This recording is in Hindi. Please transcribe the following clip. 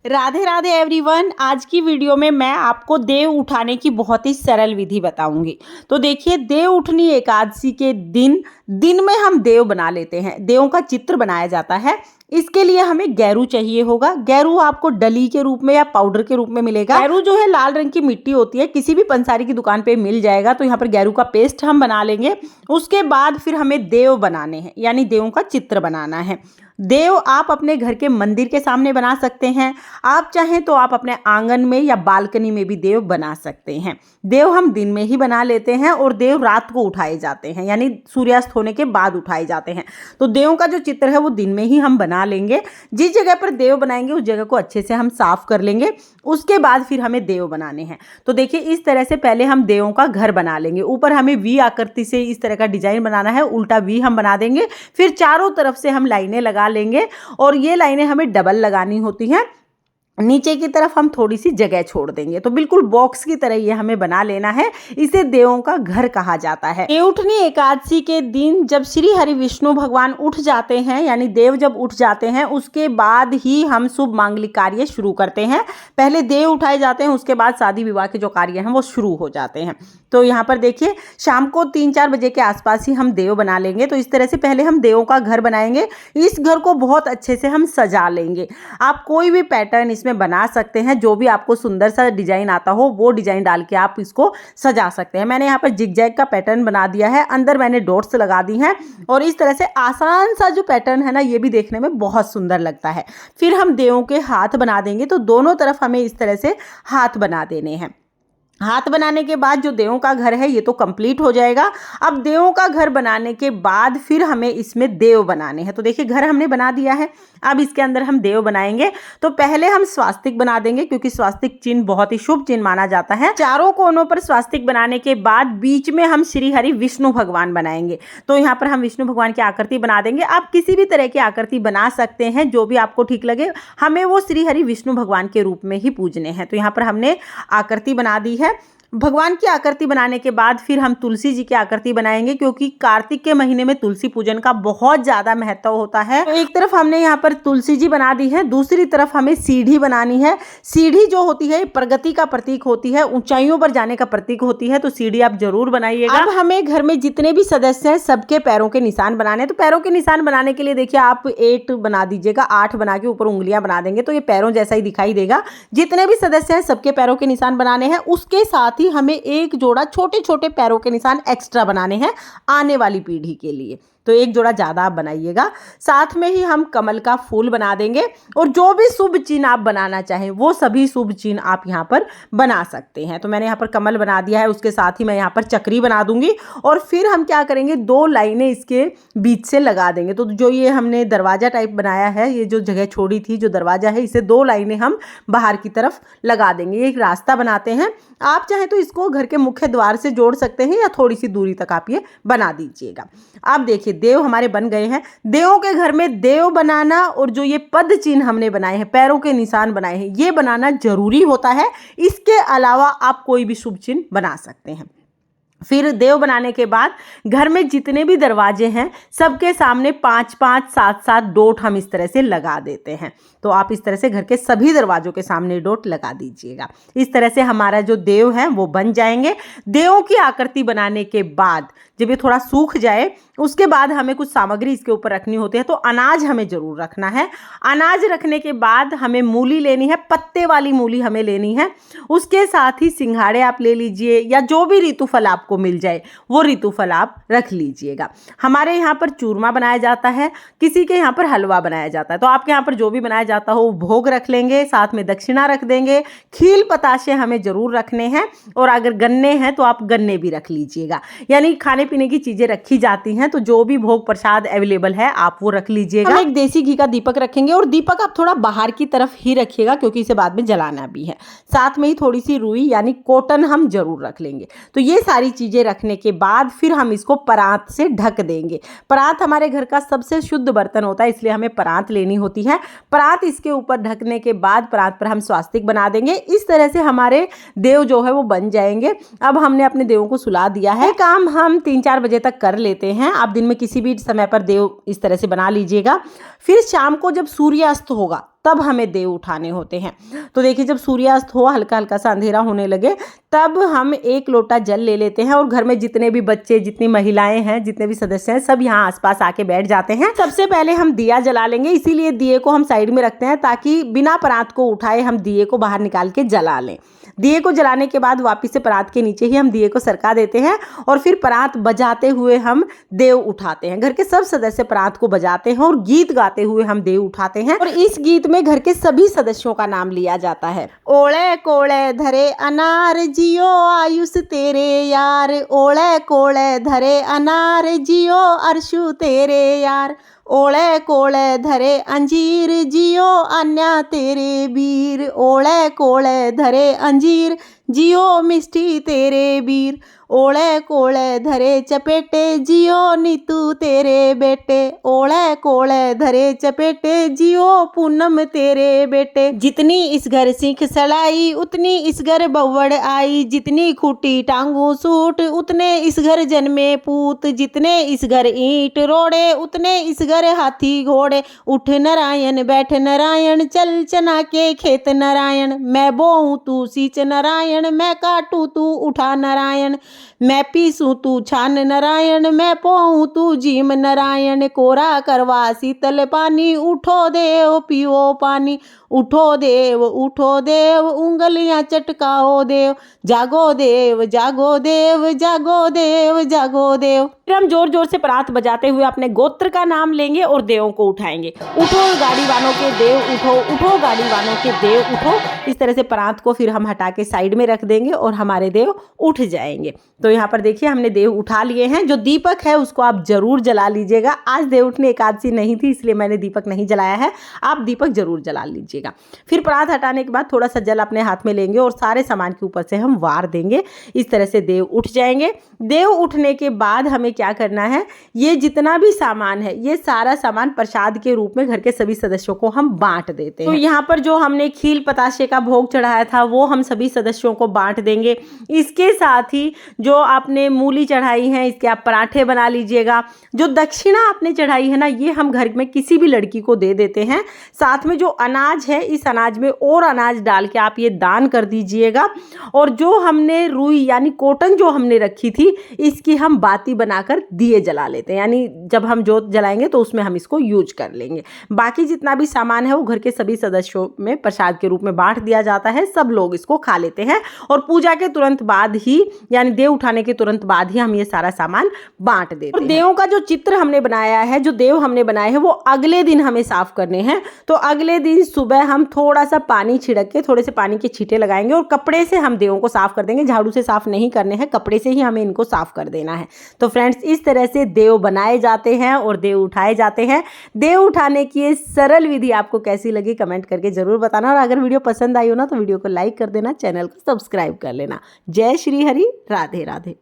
राधे राधे एवरीवन। आज की वीडियो में मैं आपको देव उठाने की बहुत ही सरल विधि बताऊंगी। तो देखिए, देव उठनी एकादशी के दिन में हम देव बना लेते हैं। देवों का चित्र बनाया जाता है। इसके लिए हमें गैरू चाहिए होगा। गैरू आपको डली के रूप में या पाउडर के रूप में मिलेगा। गैरू जो है लाल रंग की मिट्टी होती है, किसी भी पंसारी की दुकान पे मिल जाएगा। तो यहाँ पर गैरू का पेस्ट हम बना लेंगे। उसके बाद फिर हमें देव बनाने हैं, यानी देवों का चित्र बनाना है। देव आप अपने घर के मंदिर के सामने बना सकते हैं। आप चाहें तो आप अपने आंगन में या बालकनी में भी देव बना सकते हैं। देव हम दिन में ही बना लेते हैं और देव रात को उठाए जाते हैं, यानी सूर्यास्त होने के बाद उठाए जाते हैं। तो देवों का जो चित्र है वो दिन में ही हम बना लेंगे। जिस जगह पर देव बनाएंगे उस जगह को अच्छे से हम साफ कर लेंगे। उसके बाद फिर हमें देव बनाने हैं। तो देखिए, इस तरह से पहले हम देवों का घर बना लेंगे। ऊपर हमें वी आकृति से इस तरह का डिजाइन बनाना है, उल्टा वी हम बना देंगे। फिर चारों तरफ से हम लाइनें लगा लेंगे और ये लाइनें हमें डबल लगानी होती हैं। नीचे की तरफ हम थोड़ी सी जगह छोड़ देंगे। तो बिल्कुल बॉक्स की तरह ये हमें बना लेना है। इसे देवों का घर कहा जाता है। देवउठनी एकादशी के दिन जब श्री हरि विष्णु भगवान उठ जाते हैं, यानी देव जब उठ जाते हैं, उसके बाद ही हम शुभ मांगलिक कार्य शुरू करते हैं। पहले देव उठाए जाते हैं, उसके बाद शादी विवाह के जो कार्य हैं वो शुरू हो जाते हैं। तो यहाँ पर देखिए, शाम को 3-4 बजे के आसपास ही हम देव बना लेंगे। तो इस तरह से पहले हम देवों का घर बनाएंगे। इस घर को बहुत अच्छे से हम सजा लेंगे। आप कोई भी पैटर्न इसमें बना सकते हैं, जो भी आपको सुंदर सा डिजाइन आता हो वो डिजाइन डाल के आप इसको सजा सकते हैं। मैंने यहाँ पर जिगजैग का पैटर्न बना दिया है, अंदर मैंने डॉट्स लगा दी हैं और इस तरह से आसान सा जो पैटर्न है ना, ये भी देखने में बहुत सुंदर लगता है। फिर हम देवों के हाथ बना देंगे। तो दोनों तरफ हमें इस तरह से हाथ बना देने हैं। हाथ बनाने के बाद जो देवों का घर है ये तो कंप्लीट हो जाएगा। अब देवों का घर बनाने के बाद फिर हमें इसमें देव बनाने हैं। तो देखिए, घर हमने बना दिया है। अब इसके अंदर हम देव बनाएंगे। तो पहले हम स्वास्तिक बना देंगे, क्योंकि स्वास्तिक चिन्ह बहुत ही शुभ चिन्ह माना जाता है। चारों कोनों पर स्वास्तिक बनाने के बाद बीच में हम श्री हरि विष्णु भगवान बनाएंगे। तो यहाँ पर हम विष्णु भगवान की आकृति बना देंगे। आप किसी भी तरह की आकृति बना सकते हैं, जो भी आपको ठीक लगे। हमें वो श्री हरि विष्णु भगवान के रूप में ही पूजने हैं। तो यहाँ पर हमने आकृति बना दी है। भगवान की आकृति बनाने के बाद फिर हम तुलसी जी की आकृति बनाएंगे, क्योंकि कार्तिक के महीने में तुलसी पूजन का बहुत ज्यादा महत्व होता है। तो एक तरफ हमने यहाँ पर तुलसी जी बना दी है, दूसरी तरफ हमें सीढ़ी बनानी है। सीढ़ी जो होती है प्रगति का प्रतीक होती है, ऊंचाइयों पर जाने का प्रतीक होती है। तो सीढ़ी आप जरूर बनाइएगा। अब हमें घर में जितने भी सदस्य हैं सबके पैरों के निशान बनाने। तो पैरों के निशान बनाने के लिए देखिए, आप 8 बना दीजिएगा। 8 बना के ऊपर उंगलियां बना देंगे तो ये पैरों जैसा ही दिखाई देगा। जितने भी सदस्य हैं सबके पैरों के निशान बनाने हैं। उसके साथ हमें एक जोड़ा छोटे छोटे पैरों के निशान एक्स्ट्रा बनाने हैं आने वाली पीढ़ी के लिए। तो एक जोड़ा ज्यादा आप बनाइएगा। साथ में ही हम कमल का फूल बना देंगे और जो भी शुभ चिन्ह आप बनाना चाहें वो सभी शुभ चिन्ह आप यहाँ पर बना सकते हैं। तो मैंने यहाँ पर कमल बना दिया है, उसके साथ ही मैं यहाँ पर चक्री बना दूंगी। और फिर हम क्या करेंगे, 2 लाइनें इसके बीच से लगा देंगे। तो जो ये हमने दरवाजा टाइप बनाया है, ये जो जगह छोड़ी थी जो दरवाजा है, इसे 2 लाइनें हम बाहर की तरफ लगा देंगे। एक रास्ता बनाते हैं। आप चाहें तो इसको घर के मुख्य द्वार से जोड़ सकते हैं या थोड़ी सी दूरी तक आप ये बना दीजिएगा। आप देखिए, देव हमारे बन गए हैं। देवों के घर में देव बनाना और जो ये पद चिन्ह हमने बनाए हैं, पैरों के निशान बनाए हैं, ये बनाना जरूरी होता है। इसके अलावा आप कोई भी शुभ चिन्ह बना सकते हैं। फिर देव बनाने के बाद घर में जितने भी दरवाजे हैं सबके सामने 5-5, 7-7 डॉट हम इस तरह से लगा देते हैं। तो आप इस तरह से घर के सभी दरवाजों के सामने डॉट लगा दीजिएगा। इस तरह से हमारा जो देव है वो बन जाएंगे। देवों की आकृति बनाने के बाद जब ये थोड़ा सूख जाए, उसके बाद हमें कुछ सामग्री इसके ऊपर रखनी होती है। तो अनाज हमें जरूर रखना है। अनाज रखने के बाद हमें मूली लेनी है, पत्ते वाली मूली हमें लेनी है। उसके साथ ही सिंघाड़े आप ले लीजिए, या जो भी ऋतुफल आपको मिल जाए वो ऋतुफल आप रख लीजिएगा। हमारे यहाँ पर चूरमा बनाया जाता है, किसी के यहाँ पर हलवा बनाया जाता है। तो आपके यहाँ पर जो भी बनाया जाता हो भोग रख लेंगे, साथ में दक्षिणा रख देंगे। खील पताशे हमें जरूर रखने हैं, और अगर गन्ने हैं तो आप गन्ने भी रख लीजिएगा। यानी खाने पीने की चीजें रखी जाती हैं, तो जो भी भोग प्रसाद अवेलेबल है आप वो रख लीजिएगा। हम एक देसी घी का दीपक रखेंगे, और दीपक आप थोड़ा बाहर की तरफ ही रखिएगा, क्योंकि इसे बाद में जलाना भी है। साथ में ही थोड़ी सी रुई यानी कॉटन हम जरूर रख लेंगे। तो ये सारी चीजें रखने के बाद फिर हम इसको परात से ढक देंगे। परात हमारे घर का सबसे शुद्ध बर्तन होता है, इसलिए हमें परात लेनी होती है। परात इसके ऊपर ढकने के बाद परात पर हम स्वास्तिक बना देंगे। इस तरह से हमारे देव जो है वो बन जाएंगे। अब हमने अपने देवों को सुला दिया है। काम हम 3-4 बजे तक कर लेते हैं। आप दिन में किसी भी समय पर देव इस तरह से बना लीजिएगा। फिर शाम को जब सूर्यास्त होगा तब हमें देव उठाने होते हैं। तो देखिए जब सूर्यास्त हो, हल्का हल्का सा अंधेरा होने लगे, तब हम 1 लोटा जल ले लेते हैं और घर में जितने भी बच्चे, जितनी महिलाएं हैं, जितने भी सदस्य हैं, सब यहाँ आसपास आके बैठ जाते हैं। सबसे पहले हम दिया जला लेंगे, इसीलिए दिए को हम साइड में रखते हैं ताकि बिना परात को उठाए हम दिए को बाहर निकाल के जला लें। दिए को जलाने के बाद वापस से परात के नीचे ही हम दिए को सरका देते हैं और फिर परात बजाते हुए हम देव उठाते हैं। घर के सब सदस्य परात को बजाते हैं और गीत गाते हुए हम देव उठाते हैं और इस गीत में घर के सभी सदस्यों का नाम लिया जाता है। ओले कोले धरे अनार जियो आयुष तेरे यार, ओले कोले धरे अनार जियो अर्शु तेरे यार, ओले कोले धरे अंजीर जियो अन्या तेरे बीर, ओले कोले धरे अंजीर जियो मिष्टी तेरे बीर, ओले कोले धरे चपेटे जियो नीतू तेरे बेटे, ओले कोले धरे चपेटे जियो पूनम तेरे बेटे। जितनी इस घर सीख सलाई उतनी इस घर बव्वड़ आई, जितनी खूटी टांगू सूट उतने इस घर जन्मे पूत, जितने इस घर ईंट रोड़े उतने इस घर हाथी घोड़े, उठ नारायण बैठ नारायण चल चना के खेत नारायण, मैं बोऊं तू सींच नारायण मैं काटू तू उठा नारायण, मैं पीसूं तू छान नारायण मैं पोऊं तू जीम नारायण, कोरा करवा शीतल पानी उठो देव पियो पानी, उठो देव उंगलियां चटकाओ देव, जागो देव जागो देव जागो देव जागो देव। फिर हम जोर जोर से परात बजाते हुए अपने गोत्र का नाम लेंगे और देवों को उठाएंगे। उठो गाड़ी वालों के देव उठो, उठो गाड़ी वालों के देव उठो। इस तरह से परात को फिर हम हटा के साइड में रख देंगे और हमारे देव उठ जाएंगे। तो यहाँ पर देखिए हमने देव उठा लिए हैं। जो दीपक है उसको आप जरूर जला लीजिएगा। आज देव उठनी एकादशी नहीं थी इसलिए मैंने दीपक नहीं जलाया है, आप दीपक जरूर जला लीजिएगा। फिर परात हटाने के बाद थोड़ा सा जल अपने हाथ में लेंगे और सारे सामान के ऊपर से हम वार देंगे। इस तरह से देव उठ जाएंगे। देव उठने के बाद हमें क्या करना है, ये जितना भी सामान है ये सारा सामान प्रसाद के रूप में घर के सभी सदस्यों को हम बांट देते हैं। तो यहाँ पर जो हमने खील पताशे का भोग चढ़ाया था वो हम सभी सदस्यों को बांट देंगे। इसके साथ ही जो आपने मूली चढ़ाई है इसके आप पराठे बना लीजिएगा। जो दक्षिणा आपने चढ़ाई है ना ये हम घर में किसी भी लड़की को दे देते हैं। साथ में जो अनाज है इस अनाज में और अनाज डाल के आप ये दान कर दीजिएगा। और जो हमने रुई यानी कॉटन जो हमने रखी थी इसकी हम बाती बनाकर दिए जला लेते हैं, यानी जब हम जोत जलाएंगे तो उसमें हम इसको यूज कर लेंगे। बाकी जितना भी सामान है वो घर के सभी सदस्यों में प्रसाद के रूप में बांट दिया जाता है। सब लोग इसको खा लेते हैं और पूजा के तुरंत बाद ही यानी देव उठाने के तुरंत बाद ही हम ये सारा सामान बांट देते हैं। और देवों का जो चित्र हमने बनाया है, जो देव हमने बनाए हैं वो अगले दिन हमें साफ करने हैं। तो अगले दिन सुबह हम थोड़ा सा पानी छिड़क के थोड़े से पानी के छींटे लगाएंगे और कपड़े से हम देवों को साफ कर देंगे। झाड़ू से साफ नहीं करने हैं, कपड़े से ही हमें इनको साफ कर देना है। तो फ्रेंड्स इस तरह से देव बनाए जाते हैं और देव उठाए जाते हैं। देव उठाने की ये सरल विधि आपको कैसी लगी कमेंट करके जरूर बताना। और अगर वीडियो पसंद आई हो ना तो वीडियो को लाइक कर देना, चैनल को सब्सक्राइब कर लेना। जय श्री हरि, राधे राधे।